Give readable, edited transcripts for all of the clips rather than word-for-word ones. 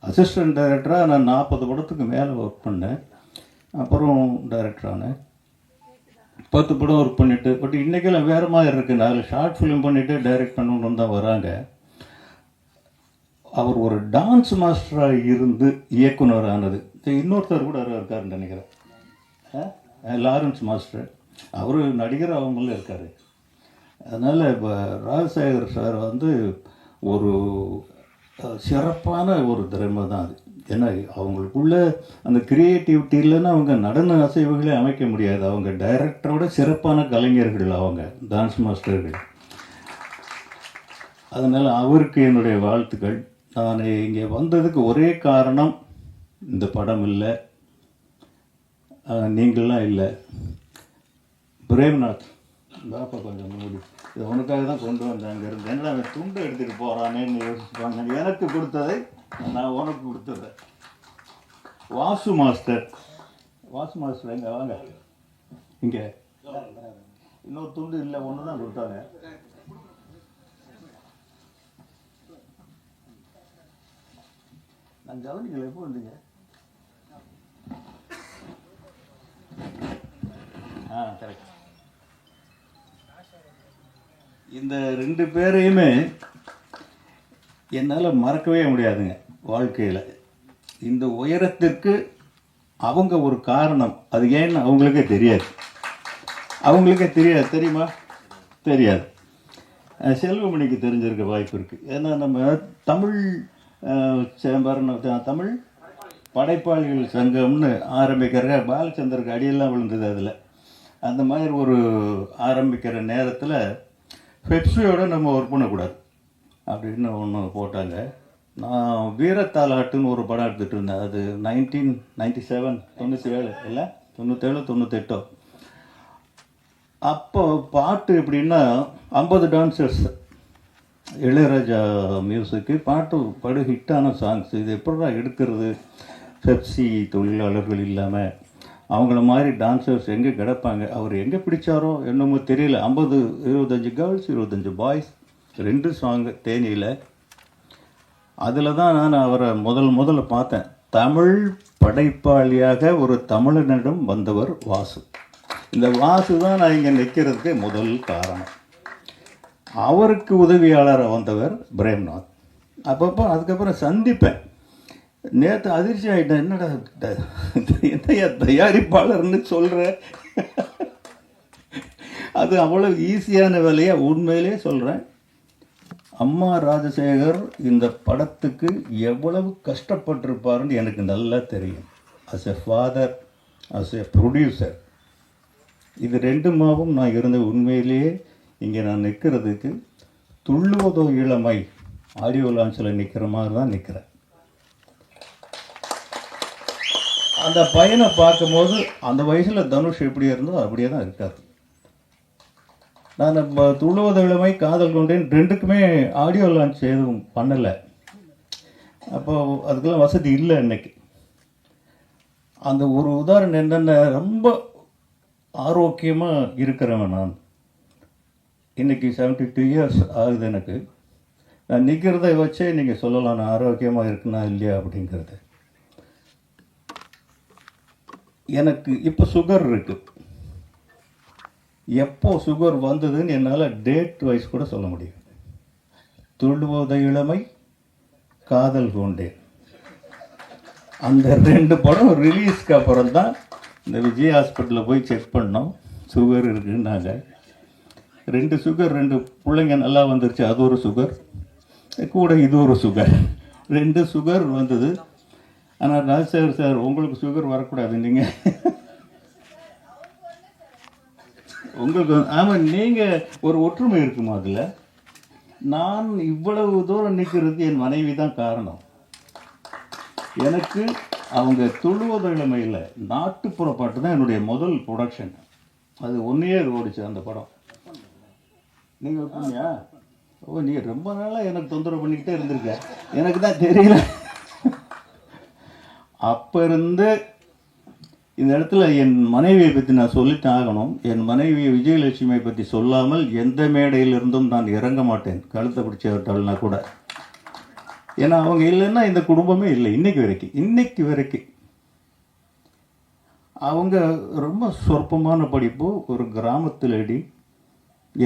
Assistant டைரக்டராக நான் 40 படத்துக்கு மேலே ஒர்க் பண்ணேன். அப்புறம் டைரக்டர் ஆனேன். 10 படம் ஒர்க் பண்ணிவிட்டு, பட் இன்றைக்கெல்லாம் வேறு மாதிரி இருக்குது. அதில் ஷார்ட் ஃபிலிம் பண்ணிவிட்டு டைரக்ட் பண்ணணுன்னு தான் வராங்க. அவர் ஒரு டான்ஸ் மாஸ்டராக இருந்து இயக்குனர் ஆனது. இன்னொருத்தர் கூட இருக்காருன்னு நினைக்கிறேன், லாரன்ஸ் மாஸ்டர். அவர் நடிகர் அவங்களும் இருக்கார். அதனால் இப்போ ராஜசேகர் சார் வந்து ஒரு சிறப்பான ஒரு திறமை தான் அது. ஏன்னா அவங்களுக்குள்ள அந்த கிரியேட்டிவிட்டி இல்லைன்னா அவங்க நடன அசைவுகளே அமைக்க முடியாது. அவங்க டைரக்டரோட சிறப்பான கலைஞர்கள், அவங்க டான்ஸ் மாஸ்டர்கள். அதனால் அவருக்கு என்னுடைய வாழ்த்துக்கள். நான் இங்கே வந்ததுக்கு ஒரே காரணம், இந்த படம் இல்லை, நீங்களாம் இல்லை. பிரேம்நாத் பாப்பா கொஞ்சம் மூடி, இது உனக்காக தான் கொண்டு வந்தேன். அங்கே இருந்து என்ன அவன் துண்டு எடுத்துகிட்டு போகிறானேன்னு யோசிப்பாங்க. எனக்கு கொடுத்ததை நான் உனக்கு கொடுத்ததை. வாசு மாஸ்டர் எங்கே வாங்க. இங்கே இன்னொரு துண்டு இல்லை, ஒன்று தான் கொடுத்தாங்க. நான் கவனிக்கல, எப்போ வந்தீங்க? கரெக்ட். இந்த 2 பேரையுமே என்னால் மறக்கவே முடியாதுங்க வாழ்க்கையில். இந்த உயரத்திற்கு அவங்க ஒரு காரணம். அது ஏன்னு அவங்களுக்கே தெரியாது. தெரியுமா? தெரியாது. செல்வமணிக்கு தெரிஞ்சிருக்க வாய்ப்பு இருக்குது. ஏன்னா நம்ம தமிழ் தமிழ் படைப்பாளிகள் சங்கம்னு ஆரம்பிக்கிற பாலச்சந்தருக்கு அடியெல்லாம் விழுந்தது. அதில் அந்த மாதிரி ஒரு ஆரம்பிக்கிற நேரத்தில் பெப்சியோடு நம்ம ஒர்க் பண்ணக்கூடாது அப்படின்னு ஒன்று போட்டாங்க. நான் வீரத்தாலாட்டுன்னு ஒரு படம் எடுத்துகிட்டு இருந்தேன். அது 1997 97 இல்லை 97 98. அப்போ பாட்டு எப்படின்னா 50 டான்சர்ஸ், இளையராஜா மியூசிக்கு, பாட்டு படு ஹிட்டான சாங்ஸ். இது எப்படா எடுக்கிறது? பெப்சி தொழிலாளர்கள் இல்லாமல் அவங்கள மாதிரி டான்சர்ஸ் எங்கே கிடப்பாங்க? அவர் எங்கே பிடிச்சாரோ என்னமோ தெரியல. 25 கேர்ள்ஸ் 25 பாய்ஸ், 2 சாங்கு தேனியில். அதில் தான் நான் அவரை முதல்ல பார்த்தேன். தமிழ் படைப்பாளியாக ஒரு தமிழனிடம் வந்தவர் வாசு. இந்த வாசு தான் நான் இங்கே நிற்கிறதுக்கு முதல் காரணம். அவருக்கு உதவியாளராக வந்தவர் பிரேம்நாத். அப்பப்போ அதுக்கப்புறம் சந்திப்பேன். நேற்று அதிர்ச்சி ஆகிட்டேன். என்னடா என்னையா தயாரிப்பாளர்னு சொல்கிற? அது அவ்வளோ ஈஸியான வேலையாக உண்மையிலே சொல்கிறேன். அம்மா ராஜசேகர் இந்த படத்துக்கு எவ்வளவு கஷ்டப்பட்டிருப்பாருன்னு எனக்கு நல்லா தெரியும். As a father, as a producer, இது 2 நான் இருந்த உண்மையிலேயே இங்கே நான் நிற்கிறதுக்கு துள்ளுவதோ இளமை ஆடியோ லான்ச்சில் நிற்கிற மாதிரி தான் நிற்கிறேன். அந்த பையனை பார்க்கும்போது அந்த வயசில் தனுஷ் எப்படி இருந்தோ அப்படியே தான் இருக்கார். நான் துள்ளுவதோ இளமை, காதல் கொண்டேன் 2க்குமே ஆடியோ லான்ச் எதுவும் பண்ணலை. அப்போ அதுக்கெல்லாம் வசதி இல்லை இன்னைக்கு. அந்த ஒரு உதாரணம் என்னென்ன, ரொம்ப ஆரோக்கியமாக இருக்கிறவன் நான். இன்றைக்கி 72 இயர்ஸ் ஆகுது எனக்கு. நான் நிற்கிறத வச்சே நீங்கள் சொல்லலாம் நான் ஆரோக்கியமாக இருக்குன்னா இல்லையா அப்படிங்கிறது. எனக்கு இப்போ சுகர் இருக்குது. எப்போ சுகர் வந்ததுன்னு என்னால் டேட் வைஸ் கூட சொல்ல முடியும். துள்ளுவத இளமை, காதல் கொண்டேன், அந்த 2 படம் ரிலீஸ்க்கு அப்புறம் தான் இந்த விஜய் ஹாஸ்பிட்டலில் போய் செக் பண்ணோம். சுகர் இருக்குன்னாங்க. 2 சுகர், 2 பிள்ளைங்க நல்லா வந்துருச்சு. அது ஒரு சுகர் கூட, இது ஒரு சுகர், 2 சுகர் வந்தது. ஆனால் ராஜசேகர் சார், உங்களுக்கு சுகர் வரக்கூடாது. நீங்கள் உங்களுக்கு ஆமாம், நீங்கள் ஒரு ஒற்றுமை இருக்குமா அதில்? நான் இவ்வளவு தூரம் நிற்கிறது என் மனைவி தான் காரணம். எனக்கு அவங்க துள்ளுவதோ இளமையில் நாட்டுப்புற பாட்டு தான் என்னுடைய முதல் ப்ரொடக்ஷன். அது 1 இயர் ஓடிச்சு அந்த படம். நீங்கள் வைப்பீங்க? ஓ, நீங்கள் ரொம்ப நாளாக எனக்கு தொந்தரவு பண்ணிக்கிட்டே இருந்திருக்க, எனக்கு தான் தெரியல. அப்போ இருந்து இந்த இடத்துல என் மனைவியை பற்றி நான் சொல்லித்தான் ஆகணும். என் மனைவி விஜயலட்சுமியை பற்றி சொல்லாமல் எந்த மேடையிலிருந்தும் நான் இறங்க மாட்டேன், கழுத்தை பிடிச்சி விட்டாள்னா கூட. ஏன்னா அவங்க இல்லைன்னா இந்த குடும்பமே இல்லை இன்னைக்கு வரைக்கும் அவங்க ரொம்ப சொற்பமான படிப்பு, ஒரு கிராமத்தில்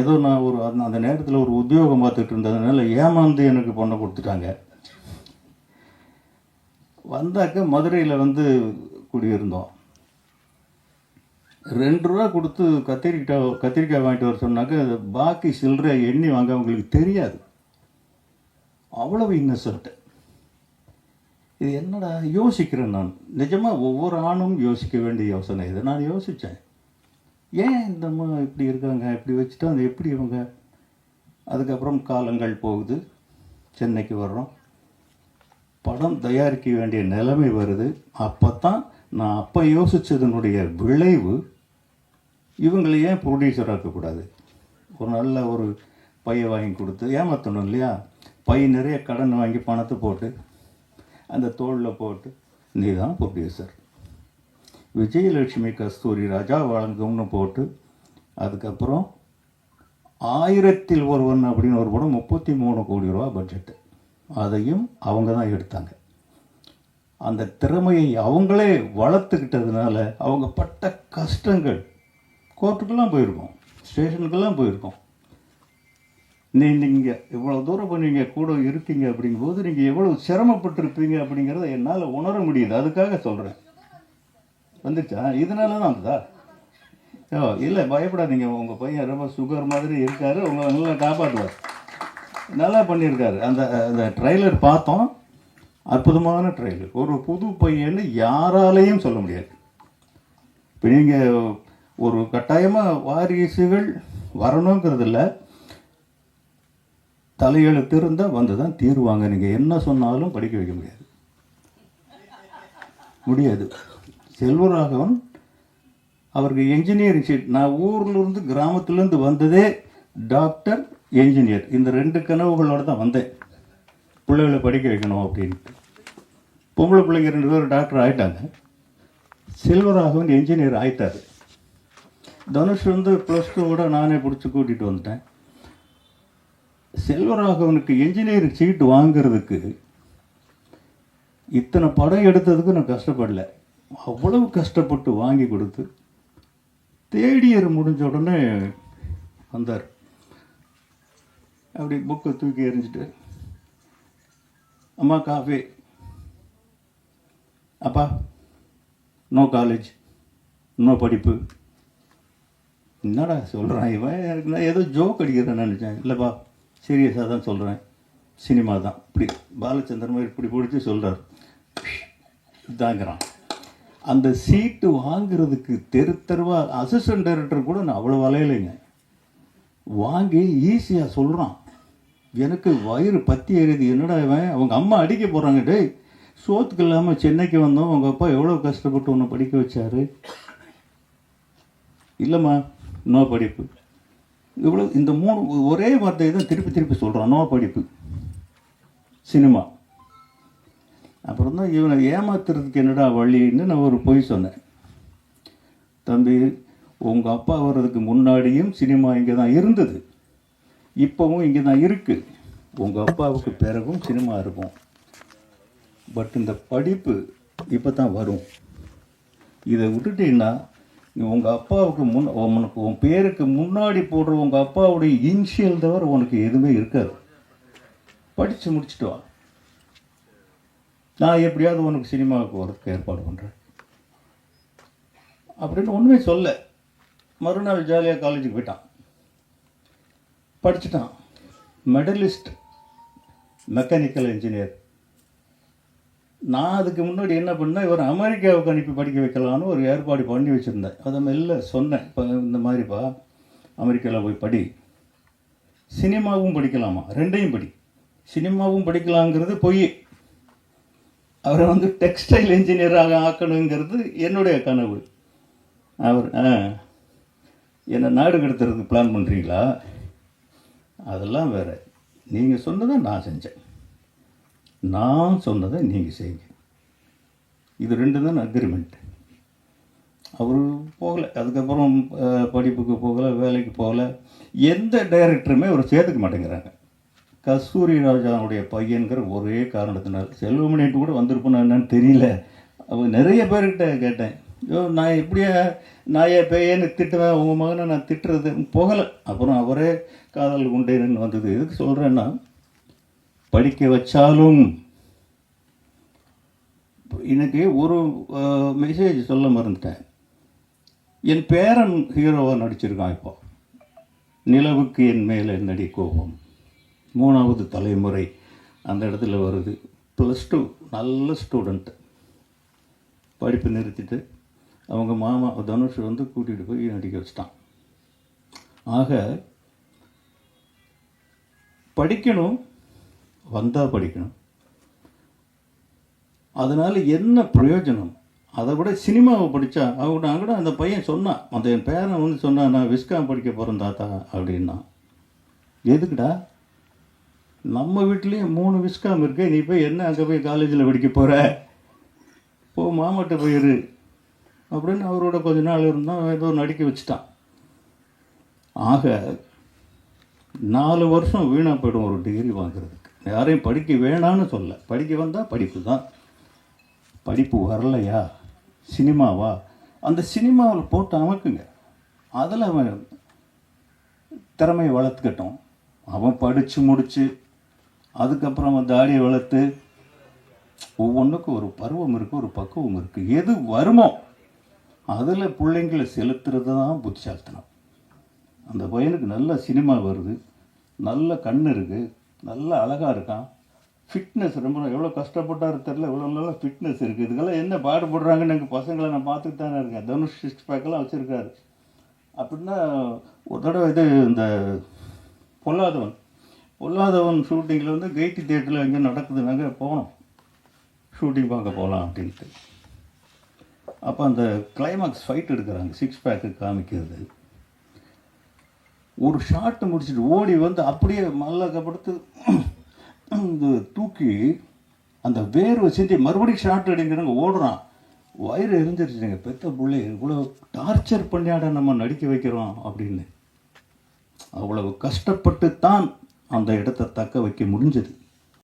ஏதோ நான் ஒரு அந்த நேரத்தில் ஒரு உத்தியோகம் பார்த்துட்டு இருந்ததுனால ஏமாந்து எனக்கு பொண்ணை கொடுத்துட்டாங்க. வந்தாக்க மதுரையில் வந்து குடியிருந்தோம். 2 ரூபா கொடுத்து கத்திரிக்காய் வாங்கிட்டு வர சொன்னாக்க பாக்கி சில்லறை எண்ணி வாங்க அவங்களுக்கு தெரியாது. அவ்வளவு இன்னசென்ட். இது என்னடா யோசிக்கிறேன் நான். நிஜமாக ஒவ்வொரு ஆணும் யோசிக்க வேண்டிய யோசனை இது. நான் யோசித்தேன், ஏன் இந்த அம்மா இப்படி இருக்காங்க, இப்படி வச்சுட்டா அது எப்படி இவங்க. அதுக்கப்புறம் காலங்கள் போகுது, சென்னைக்கு வர்றோம், படம் தயாரிக்க வேண்டிய நிலைமை வருது. அப்போ தான் நான் யோசித்ததனுடைய விளைவு, இவங்களை ஏன் ப்ரொடியூசர் ஆக்கக்கூடாது, ஒரு நல்ல ஒரு பையை வாங்கி கொடுத்து ஏமாற்றணும் இல்லையா. பை நிறைய கடன் வாங்கி பணத்தை போட்டு அந்த தோளில் போட்டு நீ தான் ப்ரொடியூசர், விஜயலட்சுமி கஸ்தூரி ராஜா வழங்கும்னு போட்டு, அதுக்கப்புறம் 1000ல் ஒருவன் அப்படின்னு ஒரு படம் 33 கோடி ரூபா பட்ஜெட்டு, அதையும் அவங்க தான் எடுத்தாங்க. அந்த திறமையை அவங்களே வளர்த்துக்கிட்டதுனால அவங்க பட்ட கஷ்டங்கள், கோர்ட்டுக்கெல்லாம் போயிருக்கோம், ஸ்டேஷனுக்கெல்லாம் போயிருக்கோம். நீங்கள் இவ்வளோ தூரம் நீங்கள் கூட இருக்கீங்க அப்படிங்கும்போது நீங்கள் எவ்வளோ சிரமப்பட்டிருப்பீங்க அப்படிங்கிறத என்னால் உணர முடியுது. அதுக்காக சொல்கிறேன். வந்துச்சா? இதனால தான் வந்ததா? இல்லை, பயப்படாதீங்க. உங்கள் பையன் ரொம்ப சுகர் மாதிரி இருக்கார், உங்களை நல்லா காப்பாற்றுவார், நல்லா பண்ணியிருக்காரு. அந்த ட்ரெய்லர் பார்த்தோம், அற்புதமான ட்ரெய்லர். ஒரு புது பையன்னு யாராலையும் சொல்ல முடியாது. இப்போ நீங்கள் ஒரு கட்டாயமாக வாரிசுகள் வரணுங்கிறது இல்லை, தலையெழுத்து இருந்தால் வந்து தான் தீருவாங்க. நீங்கள் என்ன சொன்னாலும் படிக்க வைக்க முடியாது. செல்வராகவன் அவருக்கு என்ஜினியரிங் சீட், நான் ஊர்லேருந்து கிராமத்துலேருந்து வந்ததே டாக்டர் என்ஜினியர், இந்த 2 கனவுகளோடு தான் வந்தேன். பிள்ளைகளை படிக்க வைக்கணும் அப்படின்ட்டு. பொம்பளை பிள்ளைங்க 2 பேரும் டாக்டர் ஆகிட்டாங்க. செல்வராகவன் என்ஜினியர் ஆகிட்டார். தனுஷ் வந்து +2 நானே பிடிச்சி கூட்டிகிட்டு வந்துட்டேன். செல்வராகவனுக்கு என்ஜினியரிங் சீட்டு வாங்கிறதுக்கு இத்தனை படம் எடுத்ததுக்கு நான் கஷ்டப்படல. அவ்வளவு கஷ்டப்பட்டு வாங்கி கொடுத்து தேர்ட் இயர் முடிஞ்ச உடனே வந்தார். அப்படி புக்கை தூக்கி எறிஞ்சிட்டு, அம்மா காஃபி, அப்பா நோ காலேஜ், நோ படிப்பு. என்னடா சொல்கிறான் இவன், எனக்கு நான் ஏதோ ஜோக் அடிக்கிறேன்னு நினச்சேன். இல்லைப்பா, சீரியஸாக தான் சொல்கிறேன், சினிமா தான். இப்படி பாலச்சந்திரன் மாதிரி இப்படி பிடிச்சி சொல்கிறார், இதாங்கிறான். அந்த சீட்டு வாங்கிறதுக்கு தெருவாக அசிஸ்டன்ட் டைரக்டர் கூட நான் அவ்வளோ வலையிலைங்க வாங்கி ஈஸியாக சொல்கிறான். எனக்கு வயிறு பற்றி எறியுது. என்னடா இவன், அவங்க அம்மா அடிக்க போகிறாங்க, டேய் சோத்துக்கு இல்லாமல் சென்னைக்கு வந்தோம், உங்கள் அப்பா எவ்வளோ கஷ்டப்பட்டு உன்னை படிக்க வச்சாரு. இல்லைம்மா, நோ படிப்பு. இவ்வளோ இந்த 3 ஒரே வார்த்தையை தான் திருப்பி சொல்கிறான், நோ படிப்பு, சினிமா. அப்புறம் தான் இவனை ஏமாத்துறதுக்கு என்னடா வழின்னு நான் ஒரு பொய் சொன்னேன். தம்பி, உங்கள் அப்பா வர்றதுக்கு முன்னாடியும் சினிமா இங்கே தான் இருந்தது, இப்போவும் இங்கே தான் இருக்குது. உங்கள் அப்பாவுக்கு பிறகும் சினிமா இருக்கும். பட் இந்த படிப்பு இப்போ தான் வரும். இதை விட்டுட்டீங்கன்னா உங்கள் அப்பாவுக்கு உனக்கு உன் பேருக்கு முன்னாடி போடுற உங்கள் அப்பாவுடைய இனிஷியல் தவிர உனக்கு எதுவுமே இருக்காது. படித்து முடிச்சுட்டு வா, நான் எப்படியாவது உனக்கு சினிமாவுக்கு வரதுக்கு ஏற்பாடு பண்ணுறேன் அப்படின்னு ஒன்றுமே சொல்ல. மறுநாள் ஜாலியாக காலேஜுக்கு போயிட்டான், படிச்சுட்டான். Medallist, mechanical engineer. நான் அதுக்கு முன்னாடி என்ன பண்ணேன், இவர் அமெரிக்காவுக்கு அனுப்பி படிக்க வைக்கலான்னு ஒரு ஏற்பாடு பண்ணி வச்சுருந்தேன். அதை மெல்ல சொன்னேன், இப்போ இந்த மாதிரிப்பா அமெரிக்காவில் போய் படி, சினிமாவும் படிக்கலாமா, 2ஐயும் படி. சினிமாவும் படிக்கலாங்கிறது பொய். அவரை வந்து டெக்ஸ்டைல் இன்ஜினியராக ஆக்கணுங்கிறது என்னுடைய கனவு. அவர் என்னை நாடு கடத்துறதுக்கு பிளான் பண்ணுறீங்களா, அதெல்லாம் வேறு. நீங்கள் சொன்னதை நான் செஞ்சேன், நான் சொன்னதை நீங்கள் செய்யுங்க. இது 2 தான் அக்ரிமெண்ட். அவர் போகலை, அதுக்கப்புறம் படிப்புக்கு போகலை, வேலைக்கு போகலை. எந்த டைரக்டருமே அவர் சேர்த்துக்க மாட்டேங்கிறாங்க. கஸ்தூரி ராஜாவுடைய பையன்கிற ஒரே காரணத்தினால். செல்வமணிட்டு கூட வந்திருப்பேன்னு என்னன்னு தெரியல. அவங்க நிறைய பேர்கிட்ட கேட்டேன், ஐயோ நான் எப்படியா நாயே பேயேன்னு திட்டுவேன், உங்கள் மகனை நான் திட்டுறது போகலை. அப்புறம் அவரே காதல் கொண்டேன்னு வந்தது. எதுக்கு சொல்கிறேன்னா, படிக்க வச்சாலும் இன்னைக்கு ஒரு மெசேஜ் சொல்ல மறந்துட்டேன். என் பேரன் ஹீரோவாக நடிச்சிருக்கான். இப்போ நிலவுக்கு என் மேலே நடி கோபம் 3வது தலைமுறை அந்த இடத்துல வருது. +2 நல்ல ஸ்டூடெண்ட்டு. படிப்பு நிறுத்திட்டு அவங்க மாமா தனுஷ் வந்து கூட்டிகிட்டு போய் நடிக்க வச்சிட்டான். ஆக படிக்கணும், வந்தால் படிக்கணும். அதனால் என்ன பிரயோஜனம்? அதை விட சினிமாவை படித்தா நான் கூட அந்த பையன் சொன்னான், அந்த என் பேரன் வந்து சொன்னான், நான் விஸ்காம் படிக்க போகிறேன் தாத்தா அப்படின்னா. எதுக்குடா, நம்ம வீட்லேயும் 3 விஸ்காம் இருக்கு, நீ போய் என்ன அங்கே போய் காலேஜில் படிக்க போகிற, போ மாமாட்ட போயிரு அப்படின்னு அவரோட கொஞ்ச நாள் இருந்தால் ஏதோ நடிக்க வச்சுட்டான். ஆக 4 வருஷம் வீணாக போய்டும் ஒரு டிகிரி வாங்குறதுக்கு. யாரையும் படிக்க வேணான்னு சொல்ல, படிக்க வந்தால் படிப்பு தான். படிப்பு வரலையா, சினிமாவா, அந்த சினிமாவில் போட்டு அமைக்குங்க. அதில் அவன் திறமையை வளர்த்துக்கட்டும். அவன் படித்து முடித்து அதுக்கப்புறம் அவன் தாடியை வளர்த்து, ஒவ்வொன்றுக்கும் ஒரு பருவம் இருக்குது, ஒரு பக்குவம் இருக்குது. எது வருமோ அதில் பிள்ளைங்களை செலுத்துறது தான் புத்திசாலித்தனம். அந்த பையனுக்கு நல்ல சினிமா வருது, நல்ல கண் இருக்குது, நல்ல அழகாக இருக்கான், ஃபிட்னஸ் ரொம்ப எவ்வளோ கஷ்டப்பட்டாரு தெரில, இவ்வளோ நல்லா ஃபிட்னஸ் இருக்குது. இதுக்கெல்லாம் என்ன பாடுபடுறாங்கன்னு எங்கள் பசங்களை நான் பார்த்துட்டு தானே இருக்கேன். தனுஷ் 6 பேக்கெல்லாம் வச்சுருக்காரு. அப்படின்னா ஒரு தடவை இது இந்த பொல்லாதவன் ஷூட்டிங்கில் வந்து கெய்டி தியேட்டரில் எங்கே நடக்குதுனாங்க போனோம், ஷூட்டிங் பார்க்க போகலாம் அப்படின்ட்டு. அப்போ அந்த கிளைமாக்ஸ் ஃபைட் எடுக்கிறாங்க, 6 பேக்கு காமிக்கிறது. ஒரு ஷாட்டு முடிச்சுட்டு ஓடி வந்து அப்படியே மல்லக்கப்படுத்து இந்த தூக்கி அந்த வேர்வை செஞ்சு மறுபடியும் ஷாட் எடுங்கிறாங்க, ஓடுறான். வயிறு எரிஞ்சிருச்சுங்க. பெத்த பிள்ளை இவ்வளோ டார்ச்சர் பண்ணியாட நம்ம நடிக்க வைக்கிறோம் அப்படின்னு. அவ்வளவு கஷ்டப்பட்டு தான் அந்த இடத்தை தக்க வைக்க முடிஞ்சது.